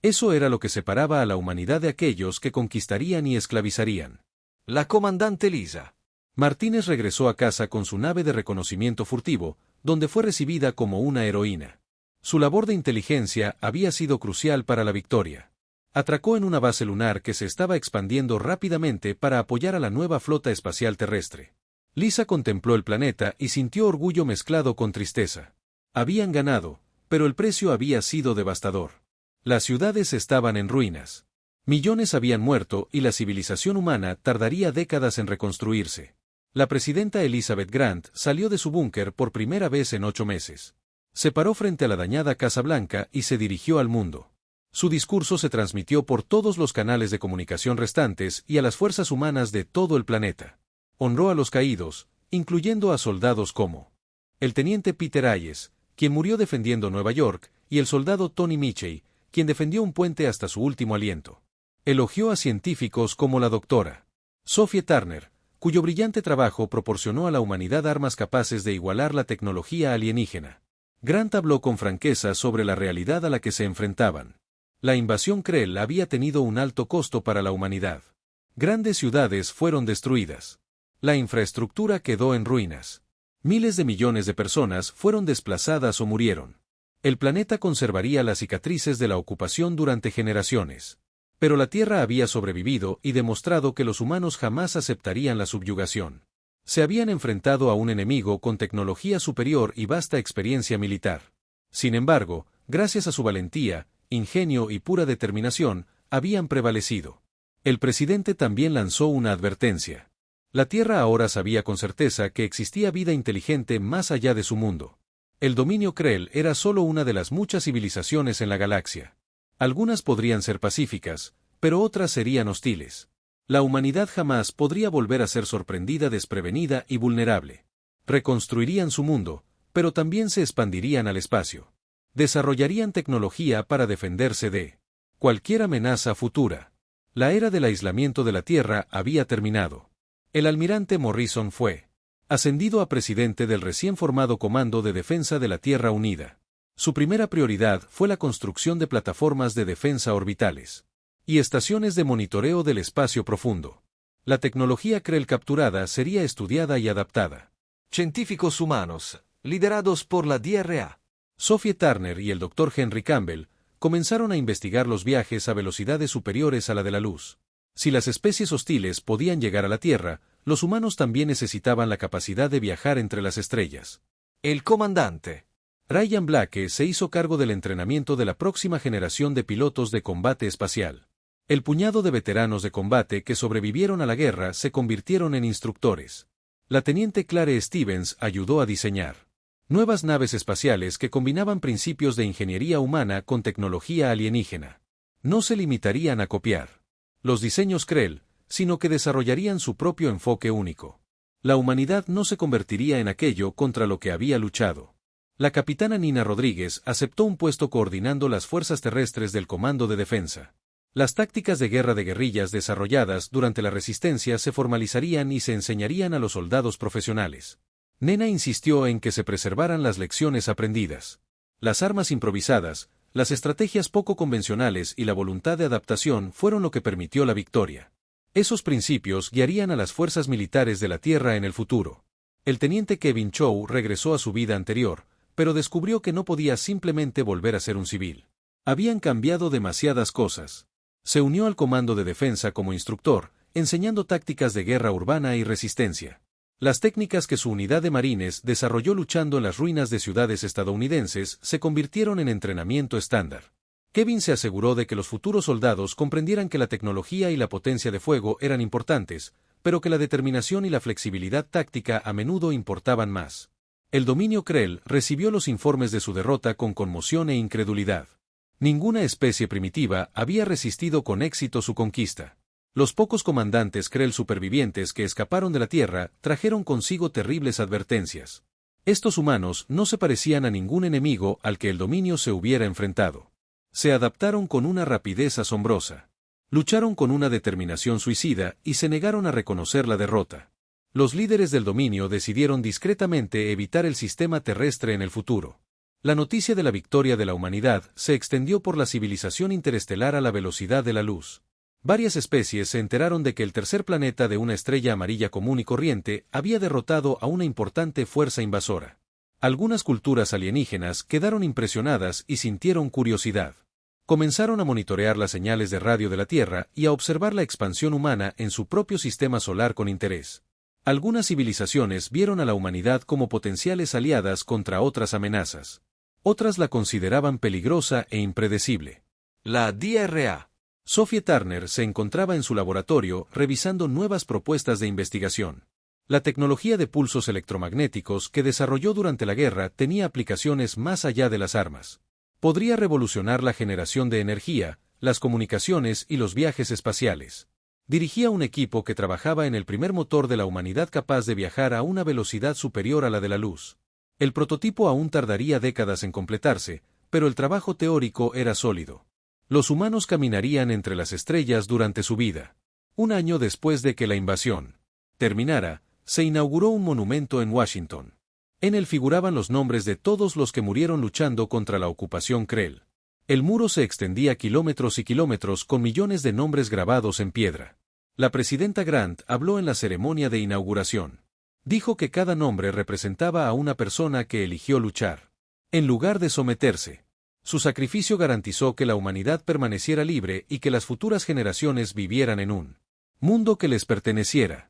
Eso era lo que separaba a la humanidad de aquellos que conquistarían y esclavizarían. La comandante Lisa Martínez regresó a casa con su nave de reconocimiento furtivo, donde fue recibida como una heroína. Su labor de inteligencia había sido crucial para la victoria. Atracó en una base lunar que se estaba expandiendo rápidamente para apoyar a la nueva flota espacial terrestre. Lisa contempló el planeta y sintió orgullo mezclado con tristeza. Habían ganado, pero el precio había sido devastador. Las ciudades estaban en ruinas. Millones habían muerto y la civilización humana tardaría décadas en reconstruirse. La presidenta Elizabeth Grant salió de su búnker por primera vez en 8 meses. Se paró frente a la dañada Casa Blanca y se dirigió al mundo. Su discurso se transmitió por todos los canales de comunicación restantes y a las fuerzas humanas de todo el planeta. Honró a los caídos, incluyendo a soldados como el teniente Peter Hayes, quien murió defendiendo Nueva York, y el soldado Tony Michey, quien defendió un puente hasta su último aliento. Elogió a científicos como la doctora Sophie Turner, cuyo brillante trabajo proporcionó a la humanidad armas capaces de igualar la tecnología alienígena. Grant habló con franqueza sobre la realidad a la que se enfrentaban. La invasión Krell había tenido un alto costo para la humanidad. Grandes ciudades fueron destruidas. La infraestructura quedó en ruinas. Miles de millones de personas fueron desplazadas o murieron. El planeta conservaría las cicatrices de la ocupación durante generaciones. Pero la Tierra había sobrevivido y demostrado que los humanos jamás aceptarían la subyugación. Se habían enfrentado a un enemigo con tecnología superior y vasta experiencia militar. Sin embargo, gracias a su valentía, ingenio y pura determinación, habían prevalecido. El presidente también lanzó una advertencia. La Tierra ahora sabía con certeza que existía vida inteligente más allá de su mundo. El dominio Krell era solo una de las muchas civilizaciones en la galaxia. Algunas podrían ser pacíficas, pero otras serían hostiles. La humanidad jamás podría volver a ser sorprendida, desprevenida y vulnerable. Reconstruirían su mundo, pero también se expandirían al espacio. Desarrollarían tecnología para defenderse de cualquier amenaza futura. La era del aislamiento de la Tierra había terminado. El almirante Morrison fue ascendido a presidente del recién formado Comando de Defensa de la Tierra Unida. Su primera prioridad fue la construcción de plataformas de defensa orbitales y estaciones de monitoreo del espacio profundo. La tecnología Krell capturada sería estudiada y adaptada. Científicos humanos, liderados por la DRA. Sophie Turner y el Dr. Henry Campbell comenzaron a investigar los viajes a velocidades superiores a la de la luz. Si las especies hostiles podían llegar a la Tierra, los humanos también necesitaban la capacidad de viajar entre las estrellas. El comandante Ryan Blake se hizo cargo del entrenamiento de la próxima generación de pilotos de combate espacial. El puñado de veteranos de combate que sobrevivieron a la guerra se convirtieron en instructores. La teniente Clare Stevens ayudó a diseñar nuevas naves espaciales que combinaban principios de ingeniería humana con tecnología alienígena. No se limitarían a copiar los diseños Krell, sino que desarrollarían su propio enfoque único. La humanidad no se convertiría en aquello contra lo que había luchado. La capitana Nina Rodríguez aceptó un puesto coordinando las fuerzas terrestres del Comando de Defensa. Las tácticas de guerra de guerrillas desarrolladas durante la Resistencia se formalizarían y se enseñarían a los soldados profesionales. Nena insistió en que se preservaran las lecciones aprendidas. Las armas improvisadas, las estrategias poco convencionales y la voluntad de adaptación fueron lo que permitió la victoria. Esos principios guiarían a las fuerzas militares de la Tierra en el futuro. El teniente Kevin Chow regresó a su vida anterior, pero descubrió que no podía simplemente volver a ser un civil. Habían cambiado demasiadas cosas. Se unió al Comando de Defensa como instructor, enseñando tácticas de guerra urbana y resistencia. Las técnicas que su unidad de marines desarrolló luchando en las ruinas de ciudades estadounidenses se convirtieron en entrenamiento estándar. Kevin se aseguró de que los futuros soldados comprendieran que la tecnología y la potencia de fuego eran importantes, pero que la determinación y la flexibilidad táctica a menudo importaban más. El dominio Krell recibió los informes de su derrota con conmoción e incredulidad. Ninguna especie primitiva había resistido con éxito su conquista. Los pocos comandantes Krell supervivientes que escaparon de la Tierra trajeron consigo terribles advertencias. Estos humanos no se parecían a ningún enemigo al que el dominio se hubiera enfrentado. Se adaptaron con una rapidez asombrosa. Lucharon con una determinación suicida y se negaron a reconocer la derrota. Los líderes del dominio decidieron discretamente evitar el sistema terrestre en el futuro. La noticia de la victoria de la humanidad se extendió por la civilización interestelar a la velocidad de la luz. Varias especies se enteraron de que el tercer planeta de una estrella amarilla común y corriente había derrotado a una importante fuerza invasora. Algunas culturas alienígenas quedaron impresionadas y sintieron curiosidad. Comenzaron a monitorear las señales de radio de la Tierra y a observar la expansión humana en su propio sistema solar con interés. Algunas civilizaciones vieron a la humanidad como potenciales aliadas contra otras amenazas. Otras la consideraban peligrosa e impredecible. La DRA. Sophie Turner se encontraba en su laboratorio revisando nuevas propuestas de investigación. La tecnología de pulsos electromagnéticos que desarrolló durante la guerra tenía aplicaciones más allá de las armas. Podría revolucionar la generación de energía, las comunicaciones y los viajes espaciales. Dirigía un equipo que trabajaba en el primer motor de la humanidad capaz de viajar a una velocidad superior a la de la luz. El prototipo aún tardaría décadas en completarse, pero el trabajo teórico era sólido. Los humanos caminarían entre las estrellas durante su vida. Un año después de que la invasión terminara, se inauguró un monumento en Washington. En él figuraban los nombres de todos los que murieron luchando contra la ocupación Krell. El muro se extendía kilómetros y kilómetros con millones de nombres grabados en piedra. La presidenta Grant habló en la ceremonia de inauguración. Dijo que cada nombre representaba a una persona que eligió luchar, en lugar de someterse. Su sacrificio garantizó que la humanidad permaneciera libre y que las futuras generaciones vivieran en un mundo que les perteneciera.